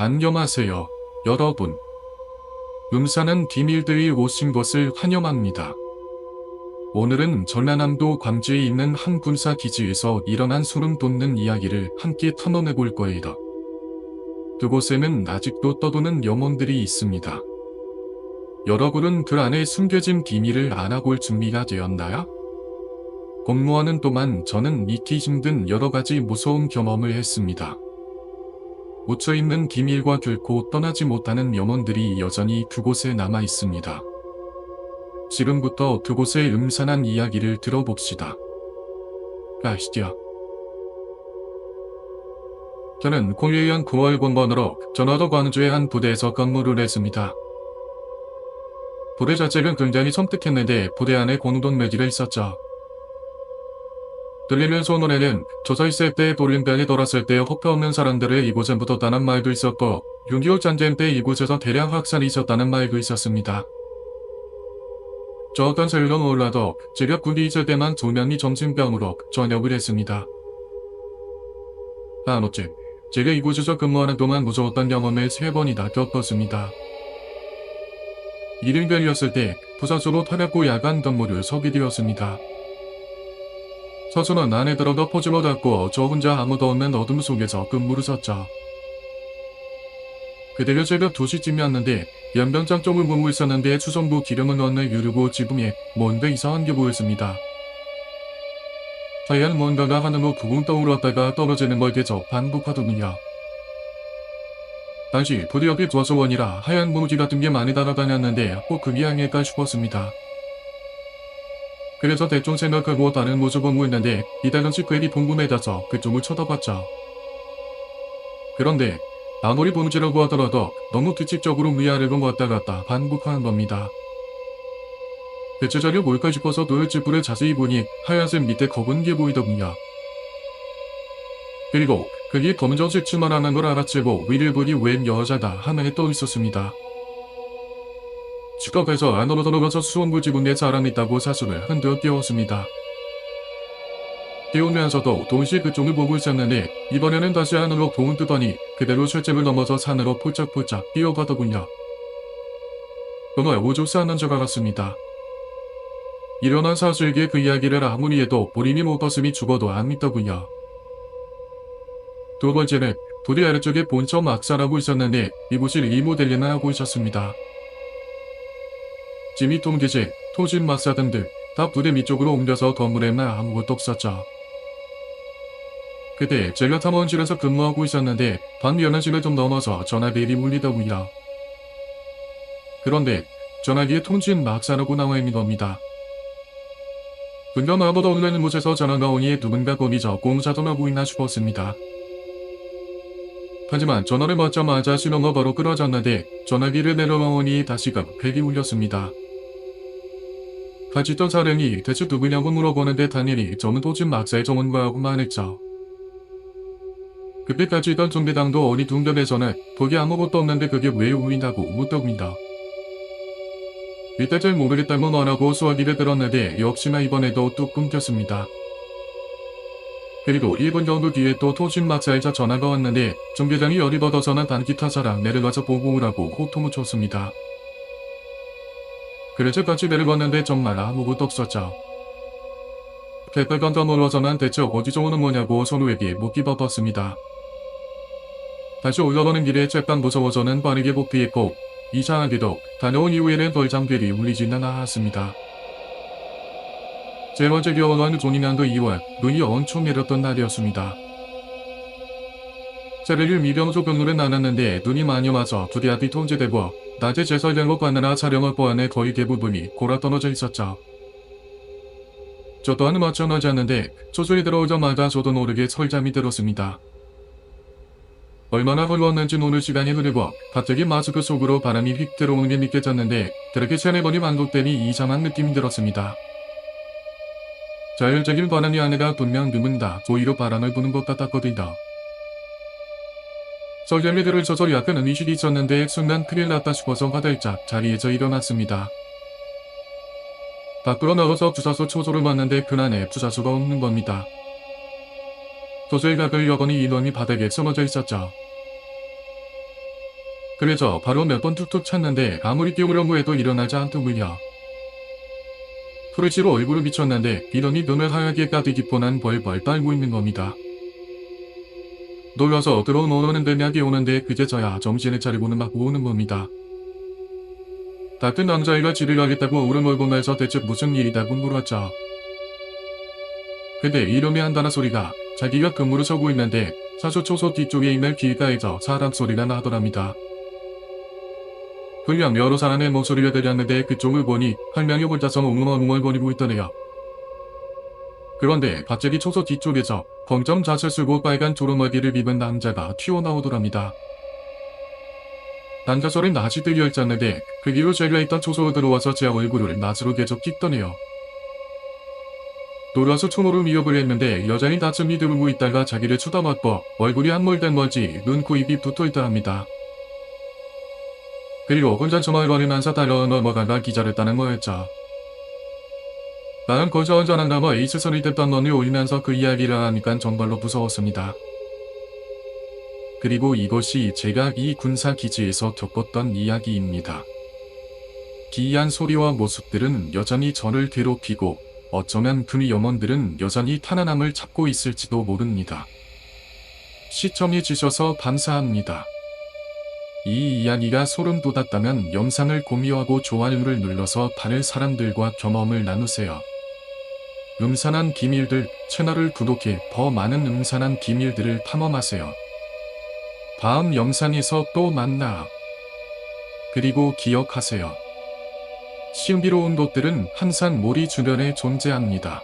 안녕하세요, 여러분. 음산한 비밀들이 오신 것을 환영합니다. 오늘은 전라남도 광주에 있는 한 군사 기지에서 일어난 소름 돋는 이야기를 함께 탐험해볼 거예요. 그곳에는 아직도 떠도는 영혼들이 있습니다. 여러분은 그 안에 숨겨진 비밀을 알아볼 준비가 되었나요? 공무하는 동안 저는 잊기 힘든 여러가지 무서운 경험을 했습니다. 묻혀있는 비밀과 결코 떠나지 못하는 영혼들이 여전히 그곳에 남아 있습니다. 지금부터 그곳의 음산한 이야기를 들어봅시다. 가시죠. 저는 01년 9월 공번으로 전라도 광주의 한 부대에서 근무를 했습니다. 부대 자체는 굉장히 섬뜩했는데 부대 안에 공동묘지가 있었죠. 들리면서 노래는 조서 있을 때 돌림변이 돌았을 때 혹패 없는 사람들을 이곳에 묻었다는 말도 있었고 6.25 전쟁 때 이곳에서 대량 확산이 있었다는 말도 있었습니다. 저 어떤 셀로 몰라도 제가 군대 있을 때만 조면이 정신병으로 전역을 했습니다. 어쨌든 제가 이곳에서 근무하는 동안 무서웠던 경험을 3번이나 겪었습니다. 이등병이었을 때 부사수로 탈약고 야간 근무를 서게 되었습니다. 서수는 안에 들어가 포즈로 닫고 저 혼자 아무도 없는 어둠 속에서 근무를 섰죠. 그대로 새벽 2시쯤이었는데 연병장 쪽을 보고 있었는데 수송부 기름을 넣는 유류구 지붕에 뭔가 이상한 게 보였습니다. 하얀 뭔가가 하늘로 붕 떠올랐다가 떨어지는 걸 계속 반복하더군요. 당시 부대 옆이 조서원이라 하얀 뭉지 같은 게 많이 날아다녔는데 꼭 그게 아닐까 싶었습니다. 그래서 대충 생각하고 다른 모습을 보였는데 이달은씩 괜히 궁금해져서 그쪽을 쳐다봤죠. 그런데 아무리 봉지라고 하더라도 너무 규칙적으로 위아래로 왔다 갔다 반복하는 겁니다. 대체 자리 뭘까 싶어서 노을집불을 자세히 보니 하얀색 밑에 검은 게 보이더군요. 그리고 그게 검정색 치마라는 걸 알아채고 위를 보니 웬 여자가 하늘에 떠 있었습니다. 직업에서 안으로 들어가서 수원부 지붕에 사람이 있다고 사수를 흔들어 깨웠습니다. 깨우면서도 동시에 그쪽을 보고 있었는데 이번에는 다시 하늘로 봉을 뜨더니 그대로 철집을 넘어서 산으로 폴짝폴짝 뛰어가더군요. 정말 오죽 사는 줄 알았습니다. 일어난 사수에게 그 이야기를 아무리 해도 본인이 못 봤으니 죽어도 안 믿더군요. 두 번째는 부대 아래쪽에 본처 막사라고 있었는데 이곳이 리모델링을 하고 있었습니다. 지미 통기지, 토진 막사 등등 다 부대 밑쪽으로 옮겨서 건물에만 아무것도 없었죠. 그때 제가 탐험실에서 근무하고 있었는데 밤 11시를 좀 넘어서 전화벨이 울리더군요. 그런데 전화기에 통진 막사라고 나와 있는 겁니다. 분명 아무도 없는 곳에서 전화가 오니 누군가 거기서 공사도 하고 있나 싶었습니다. 하지만 전화를 받자마자 신호가 바로 끊어졌는데 전화기를 내려놓으니 다시금 벨이 울렸습니다. 같이 있던 사람이 대체 누구냐고 물어보는데 당연히 저는 도진 막사의 정원과하고만 했죠. 그때 같이 있던 중대장도 어리둥절해서는 거기 아무것도 없는데 그게 왜 울린다고 묻더군요. 이때 잘 모르겠다고 말하고 수화기를 들었는데 역시나 이번에도 뚝 끊겼습니다. 그리고 1분 정도 뒤에 또 토진 막사에서 전화가 왔는데 중대장이 열이 받아서는 단기타사랑 내려가서 보고 오라고 호통을 쳤습니다. 그래서 같이 내려갔는데 정말 아무것도 없었죠. 백발간다 놀라서는 대체 어디서 오는 거냐고 선우에게 묻기 바빴습니다. 다시 올라가는 길에 쬐깐 무서워서는 빠르게 복귀했고 이상하게도 다녀온 이후에는 더 이상 벨이 울리지는 않았습니다. 제 번째 겨울한 종이난도 2월 눈이 엄청 내렸던 날이었습니다. 새벽일 미병소 근무를 나눴는데 눈이 많이 와서 부대 앞이 통제되고 낮에 제설된 것 가느라 촬영을 보안에 거의 대부분이 골아 떨어져 있었죠. 저 또한 마찬가지였는데 소설이 들어오자마자 저도 모르게 설잠이 들었습니다. 얼마나 흘렀는지 오늘 시간이 흐르고 갑자기 마스크 속으로 바람이 휙 들어오는 게 느껴졌는데 그렇게 3-4번이 반복되니 이상한 느낌이 들었습니다. 자율적인 바람이 아니라 분명 누군가 고의로 바람을 부는 것 같았거든요. 설잠이 들으셔서 약간 의식이 있었는데 순간 큰일 났다 싶어서 화들짝 자리에서 일어났습니다. 밖으로 나가서 주사소 초소를 봤는데 그날에 주사소가 없는 겁니다. 도저히 각을 여건이 인원이 바닥에 쓰러져 있었죠. 그래서 바로 몇 번 툭툭 쳤는데 아무리 뛰우려고 해도 일어나지 않더군요. 프르지로 얼굴을 비쳤는데 이러니 눈을 하얗게 까디기 뻔한 벌벌 떨고 있는 겁니다. 놀라서 들어오는 대략이 오는데 그제서야 정신을 차리고는 막 우는 겁니다. 같은 남자애가 지를 하겠다고 울음얼고 대체 무슨 일이다고 물었죠. 근데 이름이 한다는 소리가 자기가 근무를 서고 있는데 사수초소 뒤쪽에 있는 길가에서 사람 소리가 나더랍니다. 분명 여러 사람의 목소리가 들렸는데 그쪽을 보니 한 명이 혼자서 웅얼웅얼거리고 있더래요. 그런데 갑자기 초소 뒤쪽에서 검정 잣을 쓰고 빨간 두루마기를 입은 남자가 튀어나오더랍니다. 남자 소리는 다시 들려있었는데 그 뒤로 제가 있던 초소로 들어와서 제 얼굴을 낫으로 계속 찍더네요. 놀라서 초노를 위협을 했는데 여자인 낯을 들고 있다가 자기를 쳐다봤고 얼굴이 함몰된 건지 눈, 코, 입이 붙어있더랍니다. 그리고 혼자 조말거리면서 달려 넘어가다 기절했다는 거였죠. 나는 거저 혼자만 남아 에이스선이 됐던 넌이 울면서 그 이야기를 하니까 정말로 무서웠습니다. 그리고 이것이 제가 이 군사기지에서 겪었던 이야기입니다. 기이한 소리와 모습들은 여전히 저를 괴롭히고 어쩌면 그 염원들은 여전히 탄환함을 찾고 있을지도 모릅니다. 시청해 주셔서 감사합니다. 이 이야기가 소름 돋았다면 영상을 공유하고 좋아요를 눌러서 다른 사람들과 경험을 나누세요. 음산한 비밀들 채널을 구독해 더 많은 음산한 비밀들을 탐험하세요. 다음 영상에서 또 만나. 그리고 기억하세요. 신비로운 것들은 항상 우리 주변에 존재합니다.